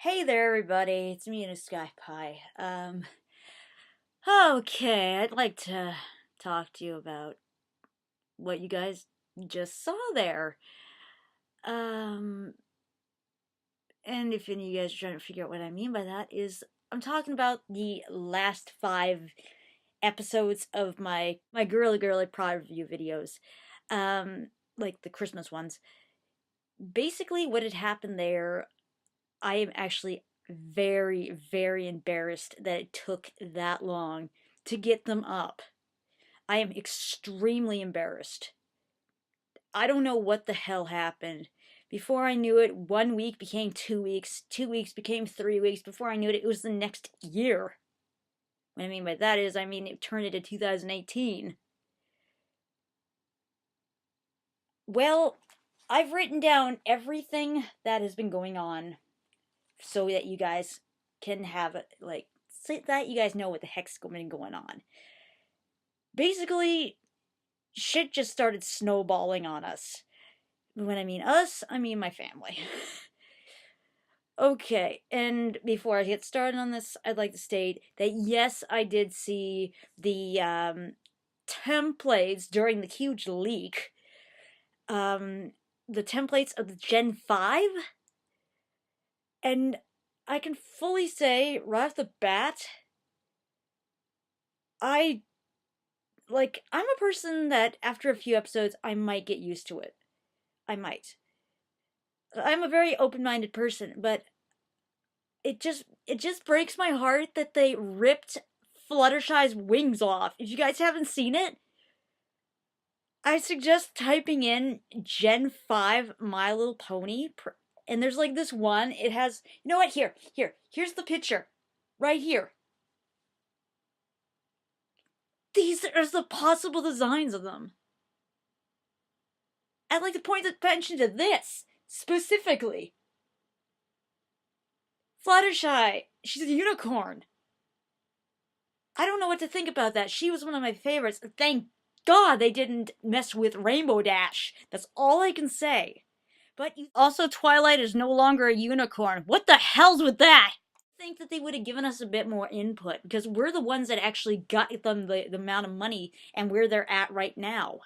Hey there, everybody. It's me, inuskypies. Okay, I'd like to talk to you about what you guys just saw there. Um, and if any of you guys are trying to figure out what I mean by that, is I'm talking about the last 5 episodes of my girly product review videos, like the Christmas ones. Basically, what had happened there, I am actually very embarrassed that it took that long to get them up. I am extremely embarrassed. I don't know what the hell happened. Before I knew it, 1 week became 2 weeks, 2 weeks became 3 weeks. Before I knew it, it was the next year. What I mean by that is, it turned into 2018. Well, I've written down everything that has been going on so that you guys can have it, so that you guys know what the heck's been going on. Basically, shit just started snowballing on us. When I mean us, I mean my family. Okay, and before I get started on this, I'd like to state that yes, I did see the templates during the huge leak. The templates of the Gen 5. And I can fully say, right off the bat, I'm a person that after a few episodes, I might get used to it. I might. I'm a very open-minded person, but it just breaks my heart that they ripped Fluttershy's wings off. If you guys haven't seen it, I suggest typing in Gen 5 My Little Pony, and there's like this one, it has, you know what, here's the picture, right here. These are the possible designs of them. I'd like to point attention to this, specifically. Fluttershy, she's a unicorn. I don't know what to think about that. She was one of my favorites. Thank God they didn't mess with Rainbow Dash. That's all I can say. But also, Twilight is no longer a unicorn. What the hell's with that? I think that they would have given us a bit more input, because we're the ones that actually got them the amount of money and where they're at right now.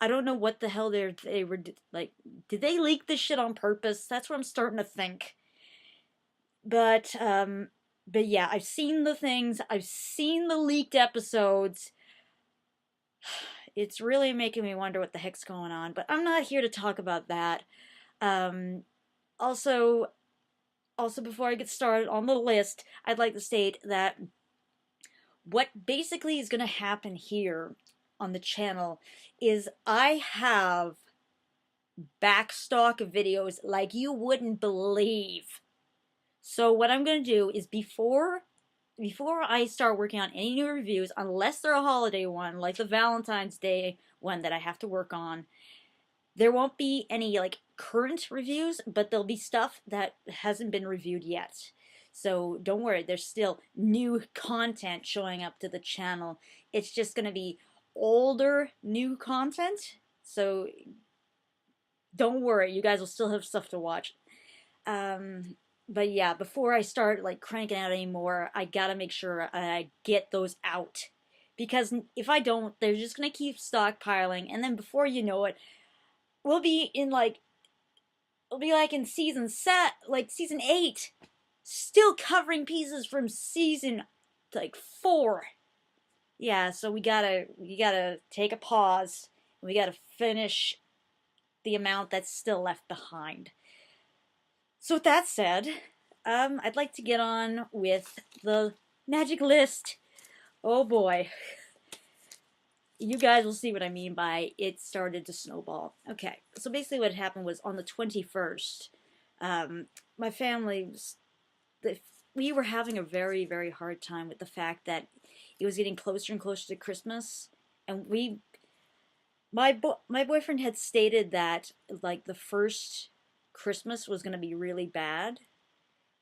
I don't know what the hell they were, like, did they leak this shit on purpose? That's what I'm starting to think. But yeah, I've seen the things, I've seen the leaked episodes. It's really making me wonder what the heck's going on, but I'm not here to talk about that. Also, before I get started on the list, I'd like to state that what basically is going to happen here on the channel is I have backstock videos like you wouldn't believe. So what I'm going to do is before I start working on any new reviews, unless they're a holiday one, like the Valentine's Day one that I have to work on, there won't be any like current reviews, but there'll be stuff that hasn't been reviewed yet. So don't worry, there's still new content showing up to the channel. It's just going to be older, new content. So don't worry, you guys will still have stuff to watch. But yeah, before I start like cranking out anymore, I gotta make sure I get those out. Because if I don't, they're just gonna keep stockpiling, and then before you know it, we'll be in season 8, still covering pieces from season 4. Yeah, so we gotta take a pause. We gotta finish the amount that's still left behind. So with that said, I'd like to get on with the magic list. Oh boy. You guys will see what I mean by it started to snowball. Okay, so basically what happened was on the 21st, my family, we were having a very hard time with the fact that it was getting closer and closer to Christmas, and my boyfriend had stated that like the first Christmas was going to be really bad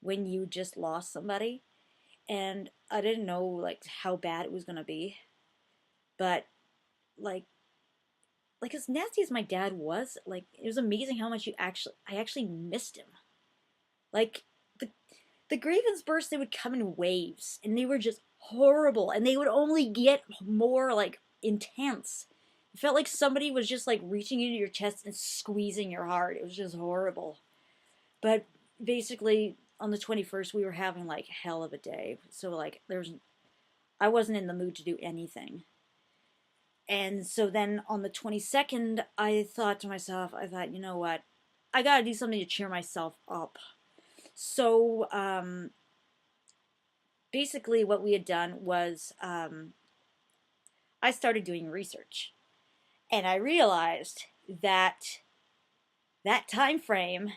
when you just lost somebody, and I didn't know like how bad it was going to be, but like as nasty as my dad was, like it was amazing how much I actually missed him. Like The grievance bursts, they would come in waves, and they were just horrible, and they would only get more, like, intense. It felt like somebody was just, like, reaching into your chest and squeezing your heart. It was just horrible. But basically, on the 21st, we were having, like, hell of a day. So, like, I wasn't in the mood to do anything. And so then on the 22nd, I thought to myself, you know what? I gotta do something to cheer myself up. So, basically what we had done was, I started doing research. And I realized that that time frame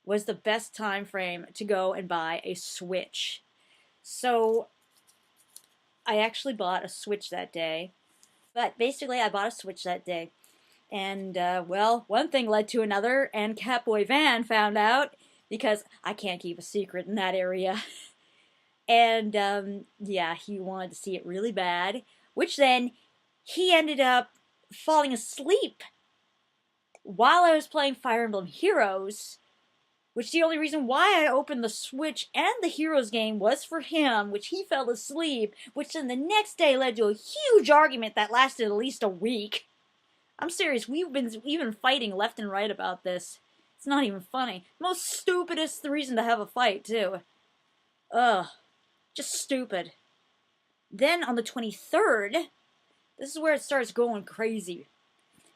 was the best time frame to go and buy a Switch. So, I actually bought a Switch that day. But basically, I bought a Switch that day. And, well, one thing led to another, and Catboy Van found out, because I can't keep a secret in that area. And, yeah, he wanted to see it really bad, which then he ended up falling asleep while I was playing Fire Emblem Heroes, which the only reason why I opened the Switch and the Heroes game was for him, which he fell asleep, which then the next day led to a huge argument that lasted at least a week. I'm serious, we've been fighting left and right about this. It's not even funny. Most stupidest reason to have a fight, too. Ugh. Just stupid. Then on the 23rd, this is where it starts going crazy.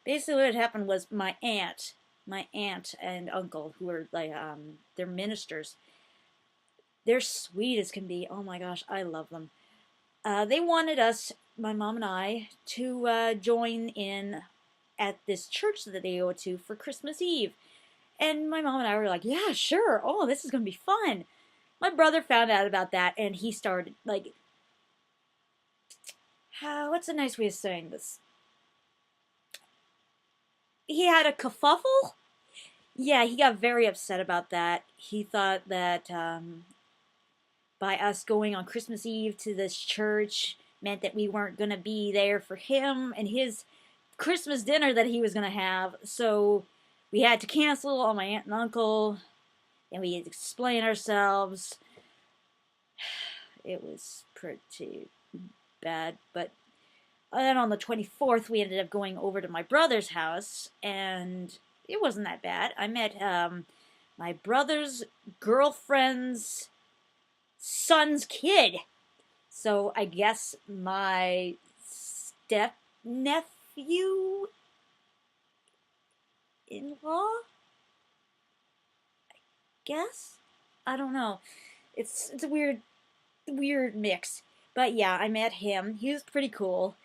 Basically what had happened was my aunt and uncle, who are like, they're ministers. They're sweet as can be. Oh my gosh, I love them. They wanted us, my mom and I, to join in at this church that they go to for Christmas Eve. And my mom and I were like, yeah, sure. Oh, this is going to be fun. My brother found out about that, and he started, like, what's a nice way of saying this? He had a kerfuffle? Yeah, he got very upset about that. He thought that by us going on Christmas Eve to this church meant that we weren't going to be there for him and his Christmas dinner that he was going to have. So we had to cancel on my aunt and uncle, and we had to explain ourselves. It was pretty bad, but then on the 24th, we ended up going over to my brother's house, and it wasn't that bad. I met my brother's girlfriend's son's kid. So I guess my step-nephew-in-law? I guess? I don't know. It's a weird mix. But yeah, I met him. He was pretty cool.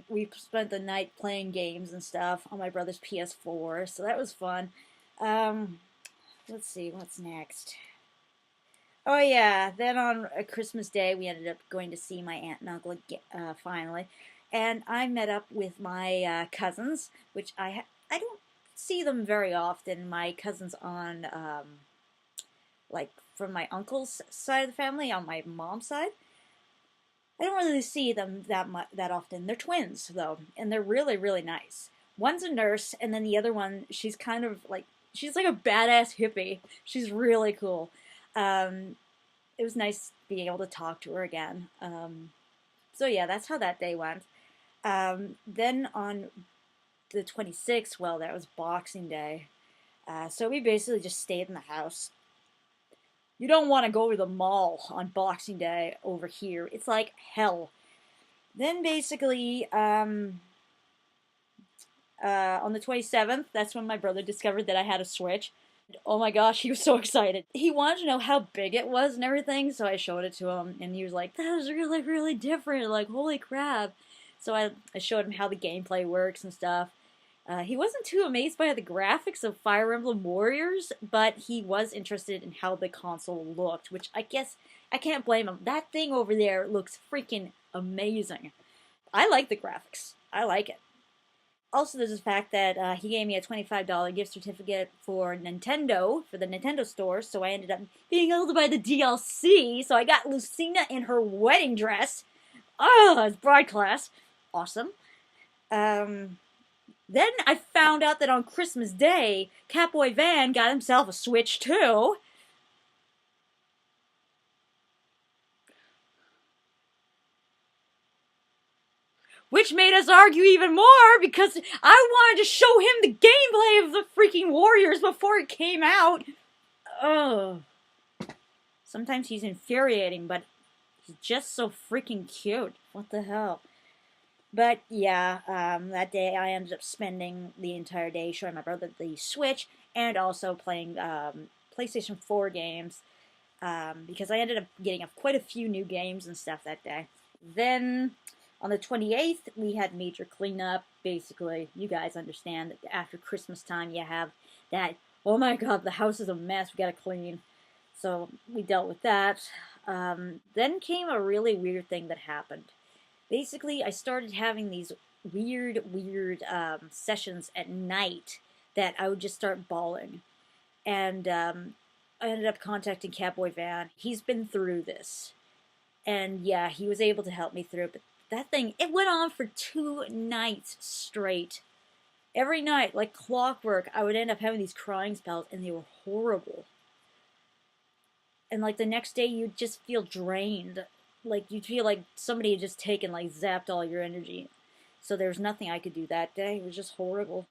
We spent the night playing games and stuff on my brother's PS4, so that was fun. Let's see, what's next? Oh yeah, then on a Christmas Day, we ended up going to see my aunt and uncle finally. And I met up with my cousins, which I don't see them very often. My cousins on, like, from my uncle's side of the family, on my mom's side. I don't really see them that often. They're twins, though, and they're really, really nice. One's a nurse, and then the other one, she's kind of like, she's like a badass hippie. She's really cool. It was nice being able to talk to her again. So yeah, that's how that day went. Then on the 26th, well, that was Boxing Day. So we basically just stayed in the house. You don't want to go to the mall on Boxing Day over here. It's like hell. Then basically, on the 27th, that's when my brother discovered that I had a Switch. Oh my gosh, he was so excited. He wanted to know how big it was and everything, so I showed it to him, and he was like, that is really, really different, like, holy crap. So I showed him how the gameplay works and stuff. He wasn't too amazed by the graphics of Fire Emblem Warriors, but he was interested in how the console looked, which I guess I can't blame him. That thing over there looks freaking amazing. I like the graphics. I like it. Also, there's the fact that he gave me a $25 gift certificate for Nintendo, for the Nintendo store, so I ended up being able to buy the DLC, so I got Lucina in her wedding dress. Oh, it's bride class. Awesome. Then I found out that on Christmas Day, Catboy Van got himself a Switch too. which made us argue even more because I wanted to show him the gameplay of the freaking Warriors before it came out. Ugh. Sometimes he's infuriating, but he's just so freaking cute. What the hell? But yeah, that day I ended up spending the entire day showing my brother the Switch and also playing PlayStation 4 games because I ended up getting quite a few new games and stuff that day. Then on the 28th, we had major cleanup. Basically, you guys understand that after Christmas time, you have that, oh my god, the house is a mess, we gotta clean. So we dealt with that. Then came a really weird thing that happened. Basically, I started having these weird sessions at night that I would just start bawling. And I ended up contacting Catboy Van. He's been through this. And yeah, he was able to help me through it. But that thing, it went on for 2 nights straight. Every night, like clockwork, I would end up having these crying spells, and they were horrible. And like the next day, you'd just feel drained. Like you'd feel like somebody had just taken, like, zapped all your energy. So there was nothing I could do that day. It was just horrible.